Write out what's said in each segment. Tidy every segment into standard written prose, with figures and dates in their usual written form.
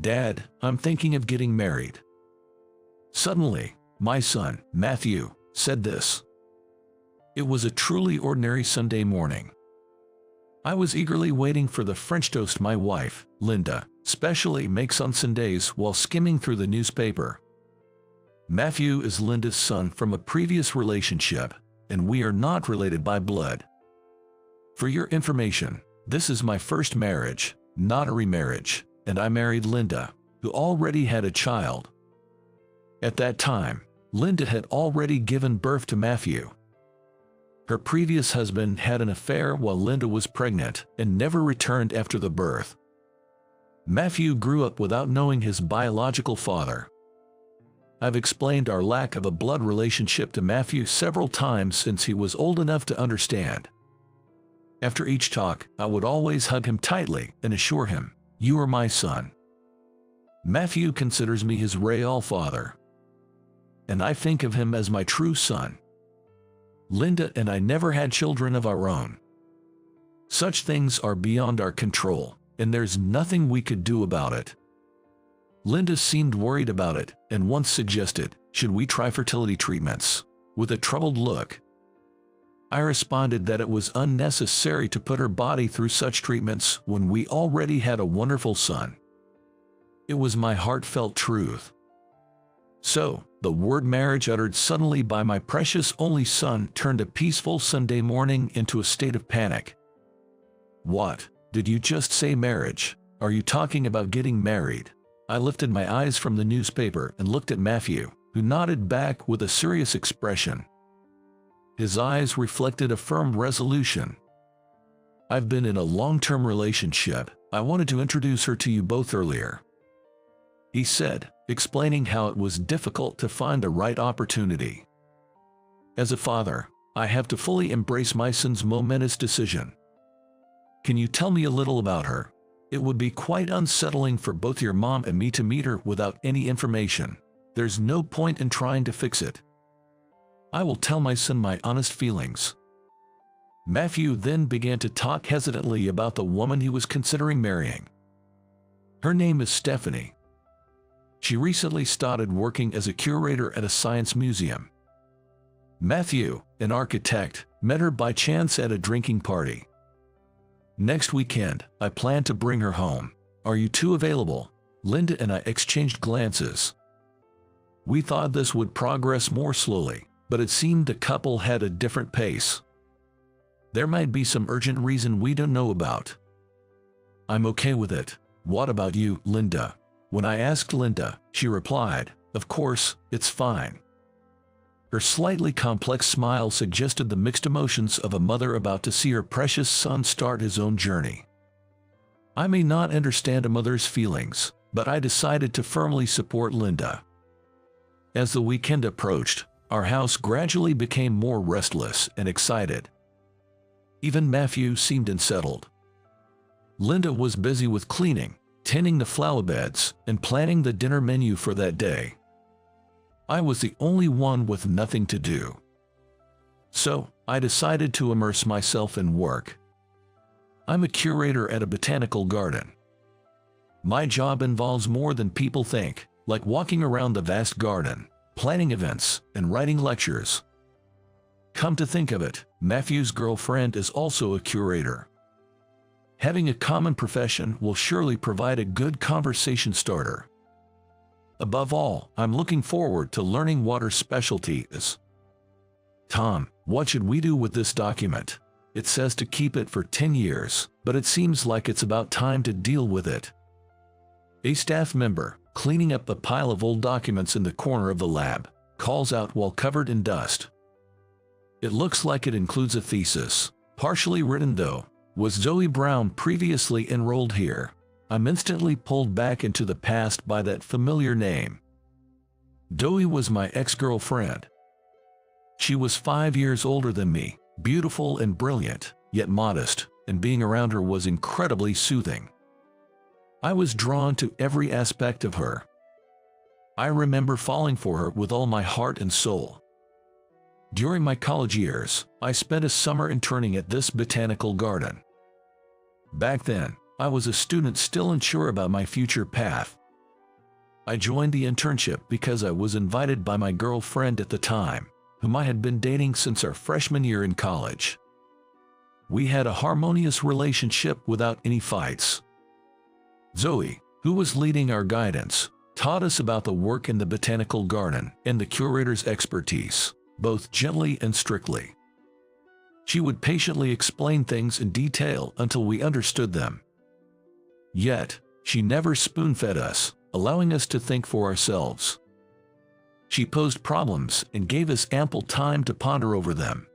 "Dad, I'm thinking of getting married." Suddenly, my son, Matthew, said this. It was a truly ordinary Sunday morning. I was eagerly waiting for the French toast my wife, Linda, specially makes on Sundays while skimming through the newspaper. Matthew is Linda's son from a previous relationship, and we are not related by blood. For your information, this is my first marriage, not a remarriage, and I married Linda, who already had a child. At that time, Linda had already given birth to Matthew. Her previous husband had an affair while Linda was pregnant and never returned after the birth. Matthew grew up without knowing his biological father. I've explained our lack of a blood relationship to Matthew several times since he was old enough to understand. After each talk, I would always hug him tightly and assure him, "You are my son." Matthew considers me his real father, and I think of him as my true son. Linda and I never had children of our own. Such things are beyond our control, and there's nothing we could do about it. Linda seemed worried about it and once suggested, "Should we try fertility treatments?" with a troubled look. I responded that it was unnecessary to put her body through such treatments when we already had a wonderful son. It was my heartfelt truth. So, the word marriage uttered suddenly by my precious only son turned a peaceful Sunday morning into a state of panic. "What? Did you just say marriage? Are you talking about getting married?" I lifted my eyes from the newspaper and looked at Matthew, who nodded back with a serious expression. His eyes reflected a firm resolution. "I've been in a long-term relationship. I wanted to introduce her to you both earlier," he said, explaining how it was difficult to find the right opportunity. "As a father, I have to fully embrace my son's momentous decision. Can you tell me a little about her? It would be quite unsettling for both your mom and me to meet her without any information. There's no point in trying to fix it. I will tell my son my honest feelings." Matthew then began to talk hesitantly about the woman he was considering marrying. "Her name is Stephanie. She recently started working as a curator at a science museum. Matthew, an architect, met her by chance at a drinking party. Next weekend, I plan to bring her home. Are you two available?" Linda and I exchanged glances. We thought this would progress more slowly, but it seemed the couple had a different pace. There might be some urgent reason we don't know about. "I'm okay with it. What about you, Linda?" When I asked Linda, she replied, "Of course, it's fine." Her slightly complex smile suggested the mixed emotions of a mother about to see her precious son start his own journey. I may not understand a mother's feelings, but I decided to firmly support Linda. As the weekend approached, our house gradually became more restless and excited. Even Matthew seemed unsettled. Linda was busy with cleaning, tending the flower beds, and planning the dinner menu for that day. I was the only one with nothing to do. So, I decided to immerse myself in work. I'm a curator at a botanical garden. My job involves more than people think, like walking around the vast garden, planning events, and writing lectures. Come to think of it, Matthew's girlfriend is also a curator. Having a common profession will surely provide a good conversation starter. Above all, I'm looking forward to learning what her specialty is. "Tom, what should we do with this document? It says to keep it for 10 years, but it seems like it's about time to deal with it." A staff member, cleaning up a pile of old documents in the corner of the lab, calls out while covered in dust. "It looks like it includes a thesis, partially written though. Was Zoe Brown previously enrolled here?" I'm instantly pulled back into the past by that familiar name. Zoe was my ex-girlfriend. She was 5 years older than me, beautiful and brilliant, yet modest, and being around her was incredibly soothing. I was drawn to every aspect of her. I remember falling for her with all my heart and soul. During my college years, I spent a summer interning at this botanical garden. Back then, I was a student still unsure about my future path, I joined the internship because I was invited by my girlfriend at the time, whom I had been dating since our freshman year in college. We had a harmonious relationship without any fights. Zoe, who was leading our guidance, taught us about the work in the botanical garden and the curator's expertise, both gently and strictly. She would patiently explain things in detail until we understood them. Yet, she never spoon-fed us, allowing us to think for ourselves. She posed problems and gave us ample time to ponder over them.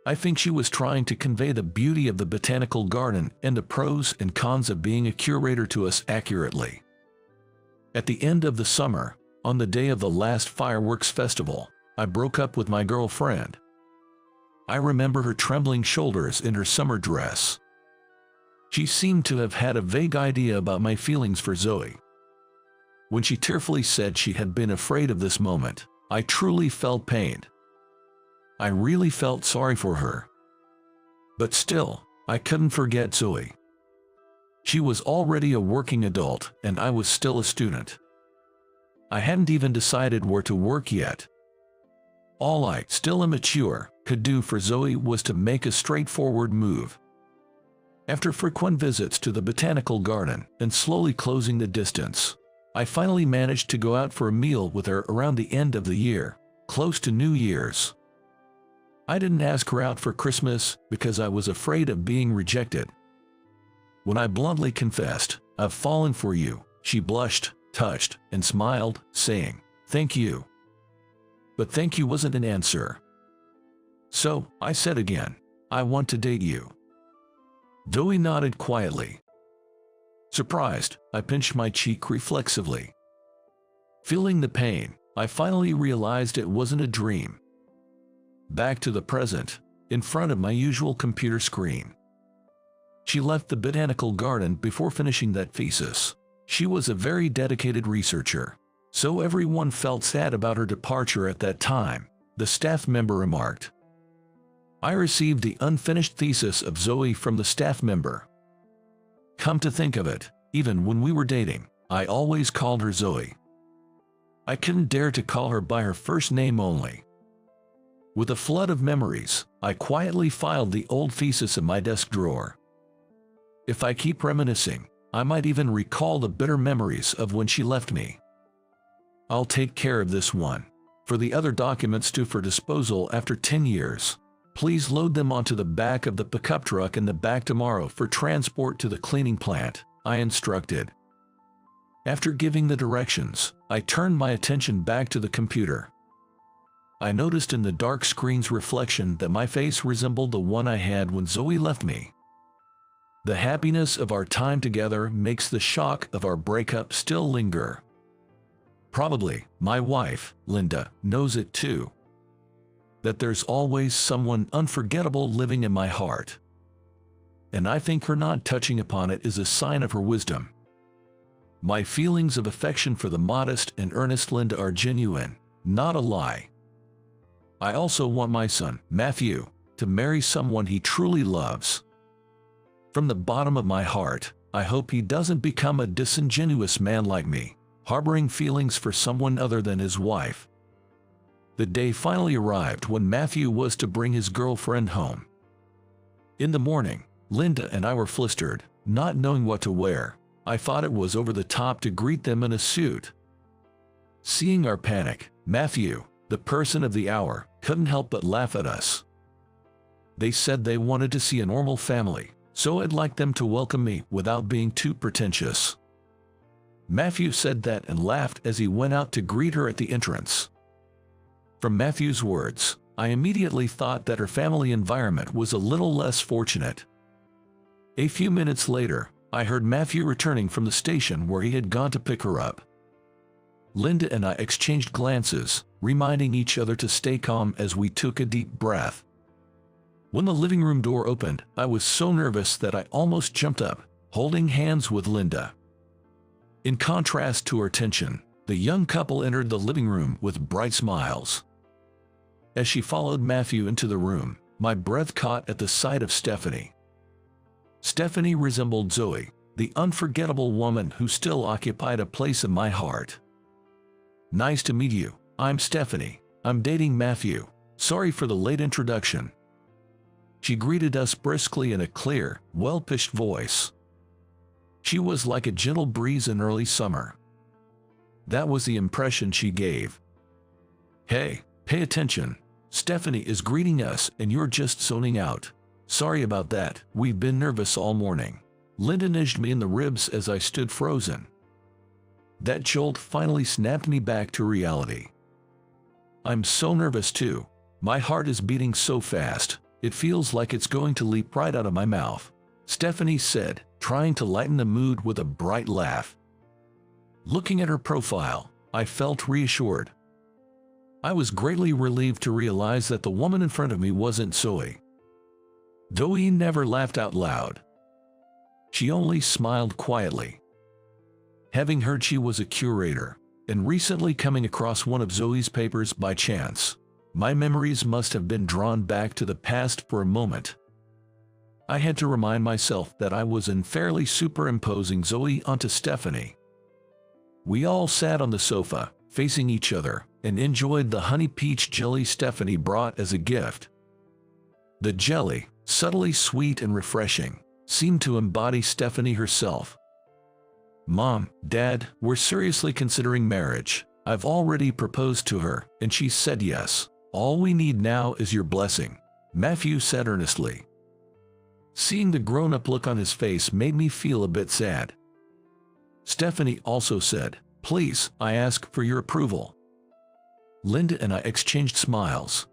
I think she was trying to convey the beauty of the botanical garden and the pros and cons of being a curator to us accurately. At the end of the summer, on the day of the last fireworks festival, I broke up with my girlfriend. I remember her trembling shoulders in her summer dress. She seemed to have had a vague idea about my feelings for Zoe. When she tearfully said she had been afraid of this moment, I truly felt pained. I really felt sorry for her. But still, I couldn't forget Zoe. She was already a working adult, and I was still a student. I hadn't even decided where to work yet. All I, still immature, could do for Zoe was to make a straightforward move. After frequent visits to the botanical garden and slowly closing the distance, I finally managed to go out for a meal with her around the end of the year, close to New Year's. I didn't ask her out for Christmas because I was afraid of being rejected. When I bluntly confessed, "I've fallen for you," she blushed, touched, and smiled, saying, "Thank you." But thank you wasn't an answer. So, I said again, "I want to date you." Zoe nodded quietly. Surprised, I pinched my cheek reflexively. Feeling the pain, I finally realized it wasn't a dream. Back to the present, in front of my usual computer screen. She left the botanical garden before finishing that thesis. She was a very dedicated researcher, so everyone felt sad about her departure at that time, the staff member remarked. I received the unfinished thesis of Zoe from the staff member. Come to think of it, even when we were dating, I always called her Zoe. I couldn't dare to call her by her first name only. With a flood of memories, I quietly filed the old thesis in my desk drawer. If I keep reminiscing, I might even recall the bitter memories of when she left me. I'll take care of this one. For the other documents due for disposal after 10 years, please load them onto the back of the pickup truck in the back tomorrow for transport to the cleaning plant, I instructed. After giving the directions, I turned my attention back to the computer. I noticed in the dark screen's reflection that my face resembled the one I had when Zoe left me. The happiness of our time together makes the shock of our breakup still linger. Probably, my wife, Linda, knows it too. That there's always someone unforgettable living in my heart. And I think her not touching upon it is a sign of her wisdom. My feelings of affection for the modest and earnest Linda are genuine, not a lie. I also want my son, Matthew, to marry someone he truly loves. From the bottom of my heart, I hope he doesn't become a disingenuous man like me, harboring feelings for someone other than his wife. The day finally arrived when Matthew was to bring his girlfriend home. In the morning, Linda and I were flustered, not knowing what to wear. I thought it was over the top to greet them in a suit. Seeing our panic, Matthew, the person of the hour, couldn't help but laugh at us. They said they wanted to see a normal family, so I'd like them to welcome me without being too pretentious. Matthew said that and laughed as he went out to greet her at the entrance. From Matthew's words, I immediately thought that her family environment was a little less fortunate. A few minutes later, I heard Matthew returning from the station where he had gone to pick her up. Linda and I exchanged glances, reminding each other to stay calm as we took a deep breath. When the living room door opened, I was so nervous that I almost jumped up, holding hands with Linda. In contrast to her tension, the young couple entered the living room with bright smiles. As she followed Matthew into the room, my breath caught at the sight of Stephanie. Stephanie resembled Zoe, the unforgettable woman who still occupied a place in my heart. "Nice to meet you. I'm Stephanie. I'm dating Matthew. Sorry for the late introduction." She greeted us briskly in a clear, well-pitched voice. She was like a gentle breeze in early summer. That was the impression she gave. "Hey, pay attention. Stephanie is greeting us and you're just zoning out. Sorry about that, we've been nervous all morning." Linda nudged me in the ribs as I stood frozen. That jolt finally snapped me back to reality. I'm so nervous too. My heart is beating so fast, it feels like it's going to leap right out of my mouth, Stephanie said, trying to lighten the mood with a bright laugh. Looking at her profile, I felt reassured. I was greatly relieved to realize that the woman in front of me wasn't Zoe. Zoe never laughed out loud. She only smiled quietly. Having heard she was a curator, and recently coming across one of Zoe's papers by chance, my memories must have been drawn back to the past for a moment. I had to remind myself that I was unfairly superimposing Zoe onto Stephanie. We all sat on the sofa, facing each other, and enjoyed the honey peach jelly Stephanie brought as a gift. The jelly, subtly sweet and refreshing, seemed to embody Stephanie herself. "Mom, Dad, we're seriously considering marriage. I've already proposed to her, and she said yes. All we need now is your blessing," Matthew said earnestly. Seeing the grown-up look on his face made me feel a bit sad. Stephanie also said, "Please, I ask for your approval." Linda and I exchanged smiles.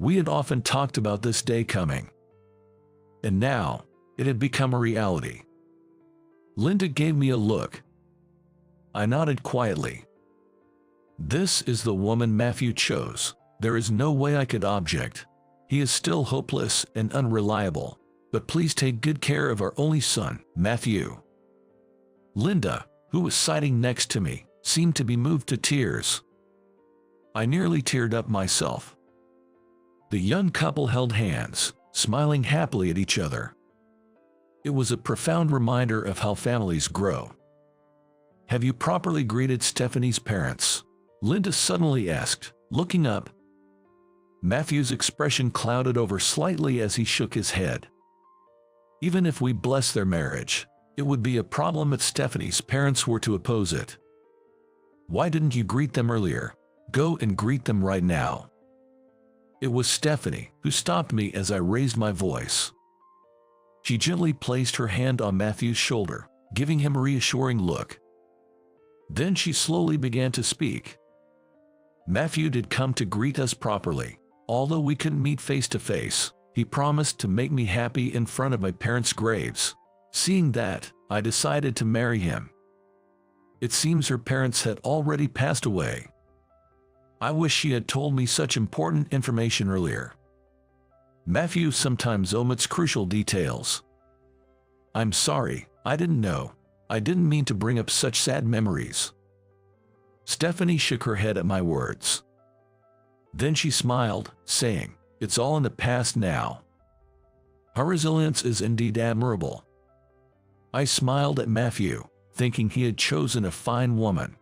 We had often talked about this day coming. And now, it had become a reality. Linda gave me a look. I nodded quietly. This is the woman Matthew chose. There is no way I could object. He is still hopeless and unreliable, but please take good care of our only son, Matthew. Linda, who was sitting next to me, seemed to be moved to tears. I nearly teared up myself. The young couple held hands, smiling happily at each other. It was a profound reminder of how families grow. "Have you properly greeted Stephanie's parents?" Linda suddenly asked, looking up. Matthew's expression clouded over slightly as he shook his head. "Even if we bless their marriage, it would be a problem if Stephanie's parents were to oppose it." "Why didn't you greet them earlier? Go and greet them right now." It was Stephanie who stopped me as I raised my voice. She gently placed her hand on Matthew's shoulder, giving him a reassuring look. Then she slowly began to speak. "Matthew did come to greet us properly. Although we couldn't meet face to face, he promised to make me happy in front of my parents' graves. Seeing that, I decided to marry him. It seems her parents had already passed away. I wish she had told me such important information earlier." Matthew sometimes omits crucial details. "I'm sorry, I didn't know. I didn't mean to bring up such sad memories." Stephanie shook her head at my words. Then she smiled, saying, "It's all in the past now." Her resilience is indeed admirable. I smiled at Matthew, thinking he had chosen a fine woman.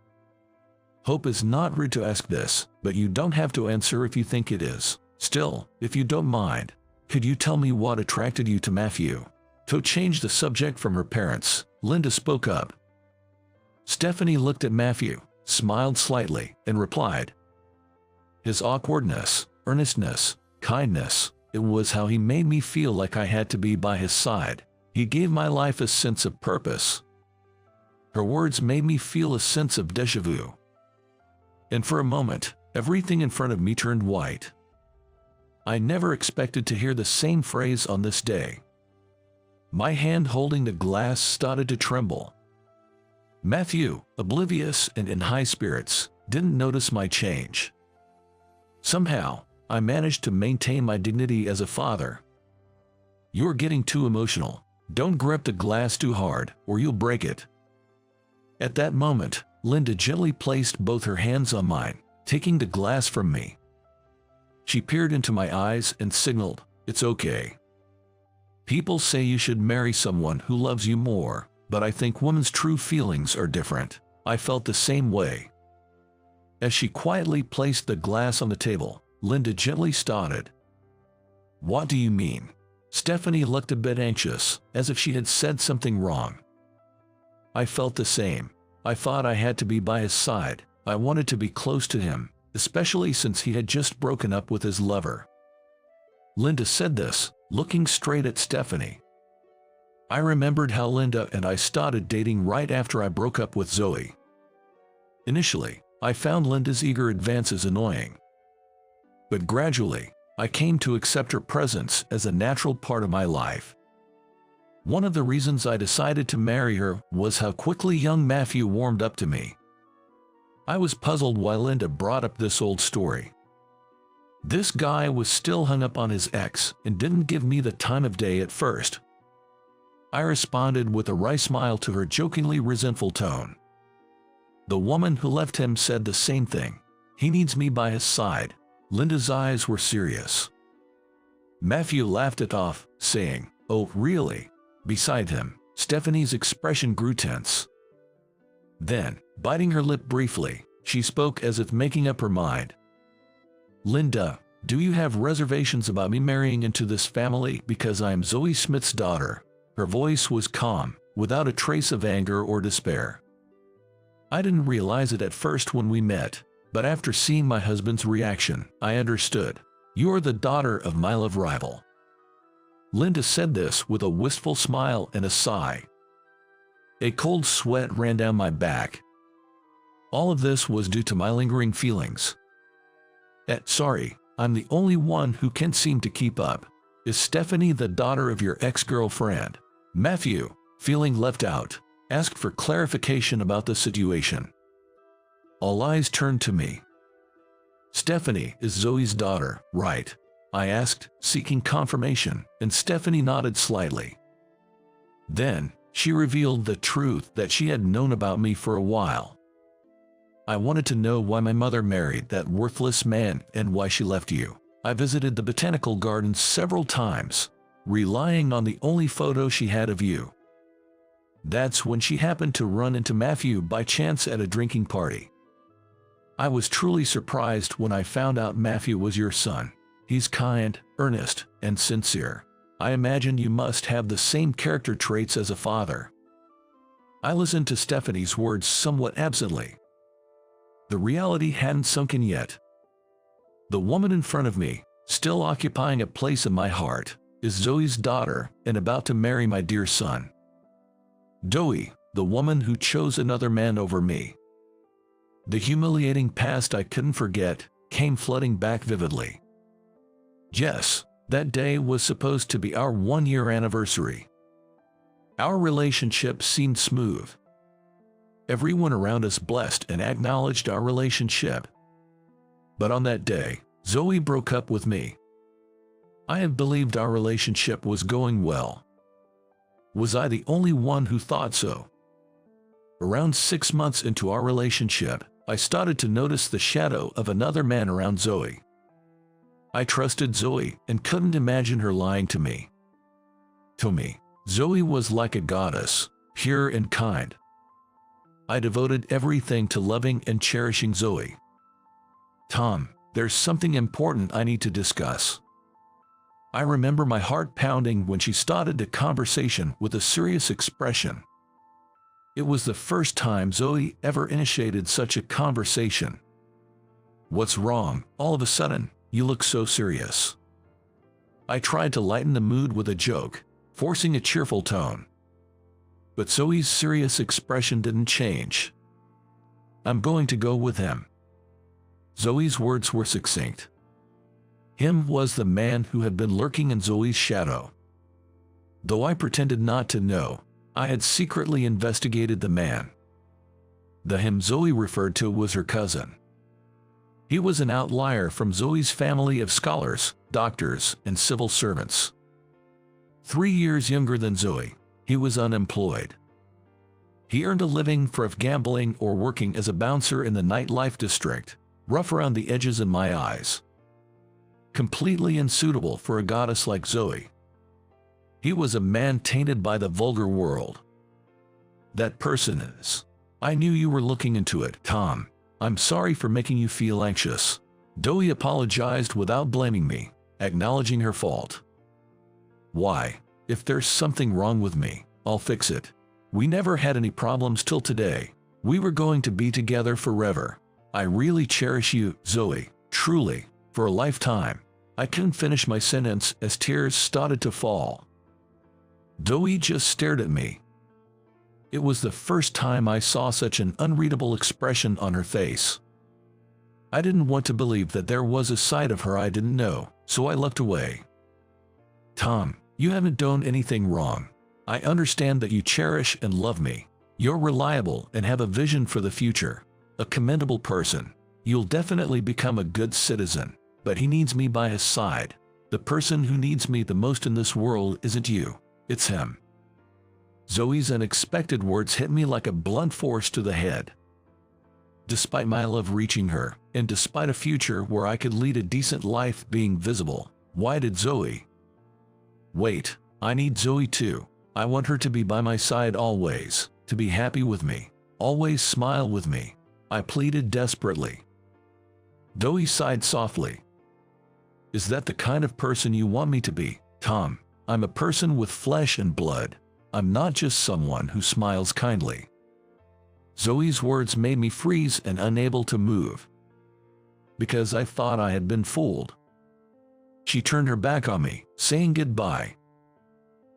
Hope is not rude to ask this, but you don't have to answer if you think it is. Still, if you don't mind, could you tell me what attracted you to Matthew? To change the subject from her parents, Linda spoke up. Stephanie looked at Matthew, smiled slightly, and replied, "His awkwardness, earnestness, kindness, it was how he made me feel like I had to be by his side. He gave my life a sense of purpose." Her words made me feel a sense of déjà vu. And for a moment, everything in front of me turned white. I never expected to hear the same phrase on this day. My hand holding the glass started to tremble. Matthew, oblivious and in high spirits, didn't notice my change. Somehow, I managed to maintain my dignity as a father. "You're getting too emotional. Don't grip the glass too hard, or you'll break it." At that moment, Linda gently placed both her hands on mine, taking the glass from me. She peered into my eyes and signaled, "It's okay." People say you should marry someone who loves you more, but I think women's true feelings are different. I felt the same way. As she quietly placed the glass on the table, Linda gently started. "What do you mean?" Stephanie looked a bit anxious, as if she had said something wrong. I felt the same. I thought I had to be by his side. I wanted to be close to him, especially since he had just broken up with his lover. Linda said this, looking straight at Stephanie. I remembered how Linda and I started dating right after I broke up with Zoe. Initially, I found Linda's eager advances annoying. But gradually, I came to accept her presence as a natural part of my life. One of the reasons I decided to marry her was how quickly young Matthew warmed up to me. I was puzzled why Linda brought up this old story. This guy was still hung up on his ex and didn't give me the time of day at first. I responded with a wry smile to her jokingly resentful tone. The woman who left him said the same thing. He needs me by his side. Linda's eyes were serious. Matthew laughed it off, saying, "Oh, really?" Beside him, Stephanie's expression grew tense. Then, biting her lip briefly, she spoke as if making up her mind. "Linda, do you have reservations about me marrying into this family because I am Zoe Smith's daughter?" Her voice was calm, without a trace of anger or despair. I didn't realize it at first when we met, but after seeing my husband's reaction, I understood. "You are the daughter of my love rival." Linda said this with a wistful smile and a sigh. A cold sweat ran down my back. All of this was due to my lingering feelings. Sorry, I'm the only one who can't seem to keep up. Is Stephanie the daughter of your ex-girlfriend? Matthew, feeling left out, asked for clarification about the situation. All eyes turned to me. "Stephanie is Zoe's daughter, right?" I asked, seeking confirmation, and Stephanie nodded slightly. Then, she revealed the truth that she had known about me for a while. "I wanted to know why my mother married that worthless man and why she left you. I visited the botanical gardens several times, relying on the only photo she had of you. That's when she happened to run into Matthew by chance at a drinking party. I was truly surprised when I found out Matthew was your son. He's kind, earnest, and sincere. I imagine you must have the same character traits as a father." I listened to Stephanie's words somewhat absently. The reality hadn't sunk in yet. The woman in front of me, still occupying a place in my heart, is Zoe's daughter and about to marry my dear son. Zoe, the woman who chose another man over me. The humiliating past I couldn't forget came flooding back vividly. Yes, that day was supposed to be our one-year anniversary. Our relationship seemed smooth. Everyone around us blessed and acknowledged our relationship. But on that day, Zoe broke up with me. I had believed our relationship was going well. Was I the only one who thought so? Around 6 months into our relationship, I started to notice the shadow of another man around Zoe. I trusted Zoe and couldn't imagine her lying to me. To me, Zoe was like a goddess, pure and kind. I devoted everything to loving and cherishing Zoe. "Tom, there's something important I need to discuss." I remember my heart pounding when she started the conversation with a serious expression. It was the first time Zoe ever initiated such a conversation. "What's wrong? All of a sudden, you look so serious." I tried to lighten the mood with a joke, forcing a cheerful tone. But Zoe's serious expression didn't change. "I'm going to go with him." Zoe's words were succinct. Him was the man who had been lurking in Zoe's shadow. Though I pretended not to know, I had secretly investigated the man. The him Zoe referred to was her cousin. He was an outlier from Zoe's family of scholars, doctors, and civil servants. 3 years younger than Zoe, he was unemployed. He earned a living from gambling or working as a bouncer in the nightlife district, rough around the edges in my eyes. Completely unsuitable for a goddess like Zoe. He was a man tainted by the vulgar world. That person is. I knew you were looking into it, Tom. I'm sorry for making you feel anxious. Zoe apologized without blaming me, acknowledging her fault. Why? If there's something wrong with me, I'll fix it. We never had any problems till today. We were going to be together forever. I really cherish you, Zoe, truly, for a lifetime. I couldn't finish my sentence as tears started to fall. Zoe just stared at me. It was the first time I saw such an unreadable expression on her face. I didn't want to believe that there was a side of her I didn't know, so I looked away. Tom, you haven't done anything wrong. I understand that you cherish and love me. You're reliable and have a vision for the future. A commendable person. You'll definitely become a good citizen, but he needs me by his side. The person who needs me the most in this world isn't you. It's him. Zoe's unexpected words hit me like a blunt force to the head. Despite my love reaching her, and despite a future where I could lead a decent life being visible, why did Zoe? Wait, I need Zoe too. I want her to be by my side always, to be happy with me, always smile with me. I pleaded desperately. Zoe sighed softly. Is that the kind of person you want me to be, Tom? I'm a person with flesh and blood. I'm not just someone who smiles kindly. Zoe's words made me freeze and unable to move. Because I thought I had been fooled. She turned her back on me, saying goodbye.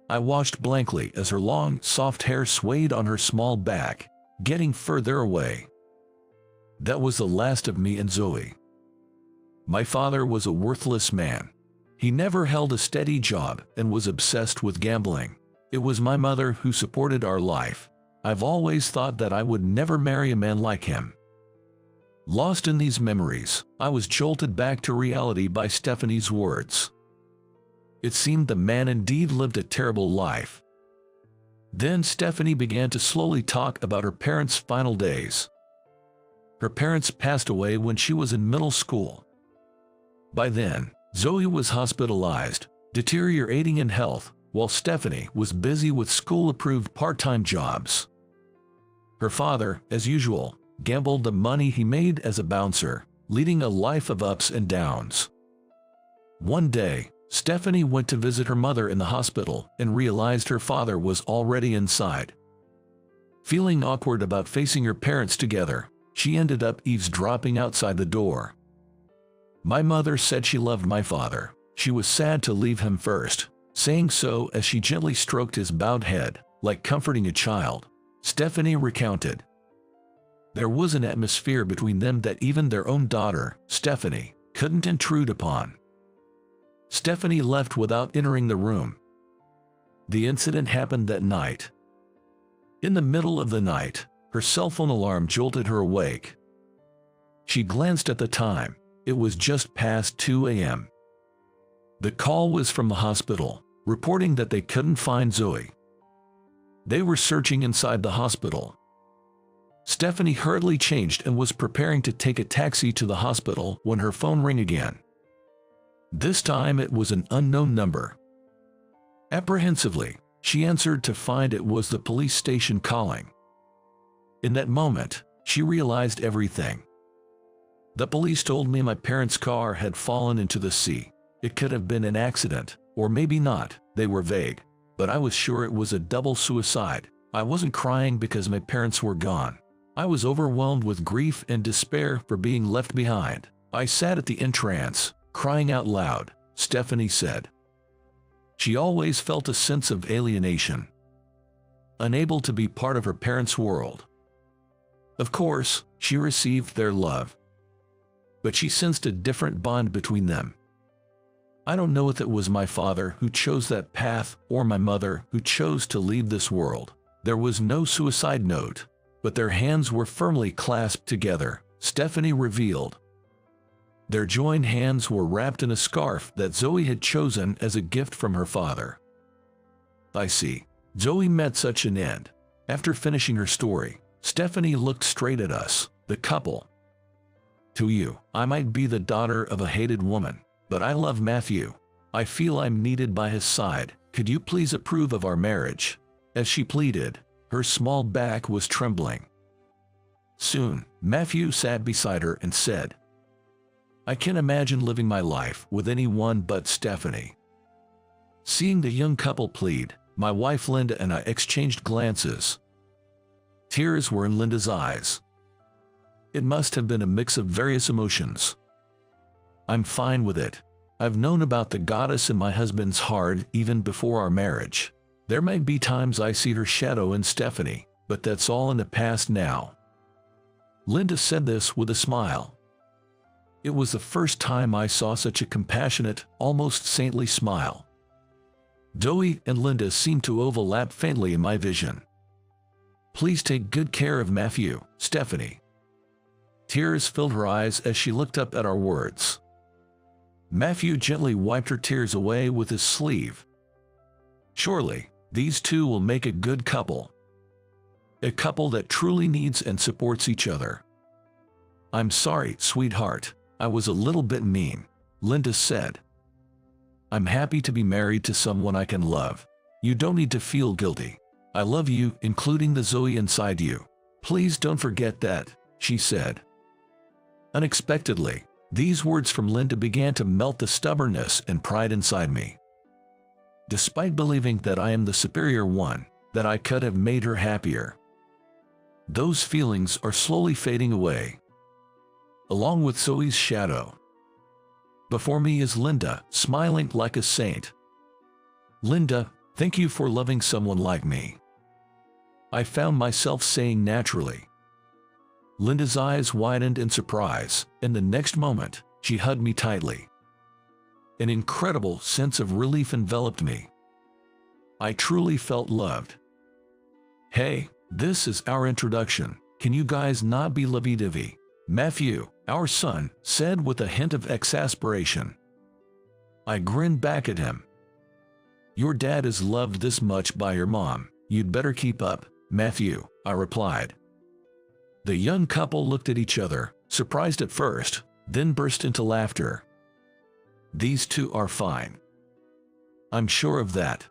I watched blankly as her long, soft hair swayed on her small back, getting further away. That was the last of me and Zoe. My father was a worthless man. He never held a steady job and was obsessed with gambling. It was my mother who supported our life. I've always thought that I would never marry a man like him. Lost in these memories, I was jolted back to reality by Stephanie's words. It seemed the man indeed lived a terrible life. Then Stephanie began to slowly talk about her parents' final days. Her parents passed away when she was in middle school. By then, Zoe was hospitalized, deteriorating in health, while Stephanie was busy with school-approved part-time jobs. Her father, as usual, gambled the money he made as a bouncer, leading a life of ups and downs. One day, Stephanie went to visit her mother in the hospital and realized her father was already inside. Feeling awkward about facing her parents together, she ended up eavesdropping outside the door. My mother said she loved my father. She was sad to leave him first, saying so as she gently stroked his bowed head, like comforting a child. Stephanie recounted. There was an atmosphere between them that even their own daughter, Stephanie, couldn't intrude upon. Stephanie left without entering the room. The incident happened that night. In the middle of the night, her cell phone alarm jolted her awake. She glanced at the time. It was just past 2 a.m. The call was from the hospital, reporting that they couldn't find Zoe. They were searching inside the hospital. Stephanie hurriedly changed and was preparing to take a taxi to the hospital when her phone rang again. This time it was an unknown number. Apprehensively, she answered to find it was the police station calling. In that moment, she realized everything. The police told me my parents' car had fallen into the sea. It could have been an accident, or maybe not, they were vague. But I was sure it was a double suicide. I wasn't crying because my parents were gone. I was overwhelmed with grief and despair for being left behind. I sat at the entrance, crying out loud, Stephanie said. She always felt a sense of alienation, unable to be part of her parents' world. Of course, she received their love, but she sensed a different bond between them. I don't know if it was my father who chose that path or my mother who chose to leave this world. There was no suicide note, but their hands were firmly clasped together, Stephanie revealed. Their joined hands were wrapped in a scarf that Zoe had chosen as a gift from her father. I see. Zoe met such an end. After finishing her story, Stephanie looked straight at us, the couple. To you, I might be the daughter of a hated woman, but I love Matthew. I feel I'm needed by his side, could you please approve of our marriage?" As she pleaded, her small back was trembling. Soon, Matthew sat beside her and said, "I can't imagine living my life with anyone but Stephanie." Seeing the young couple plead, my wife Linda and I exchanged glances. Tears were in Linda's eyes. It must have been a mix of various emotions. "I'm fine with it. I've known about the goddess in my husband's heart even before our marriage. There may be times I see her shadow in Stephanie, but that's all in the past now." Linda said this with a smile. It was the first time I saw such a compassionate, almost saintly smile. Zoe and Linda seemed to overlap faintly in my vision. "Please take good care of Matthew, Stephanie." Tears filled her eyes as she looked up at our words. Matthew gently wiped her tears away with his sleeve. "Surely, these two will make a good couple. A couple that truly needs and supports each other." "I'm sorry, sweetheart, I was a little bit mean," Linda said. "I'm happy to be married to someone I can love. You don't need to feel guilty. I love you, including the Zoe inside you. Please don't forget that," she said. Unexpectedly, these words from Linda began to melt the stubbornness and pride inside me. Despite believing that I am the superior one, that I could have made her happier, those feelings are slowly fading away, along with Zoe's shadow. Before me is Linda, smiling like a saint. "Linda, thank you for loving someone like me," I found myself saying naturally. Linda's eyes widened in surprise, and the next moment, she hugged me tightly. An incredible sense of relief enveloped me. I truly felt loved. "Hey, this is our introduction. Can you guys not be lovey-dovey?" Matthew, our son, said with a hint of exasperation. I grinned back at him. "Your dad is loved this much by your mom. You'd better keep up, Matthew," I replied. The young couple looked at each other, surprised at first, then burst into laughter. "These two are fine. I'm sure of that."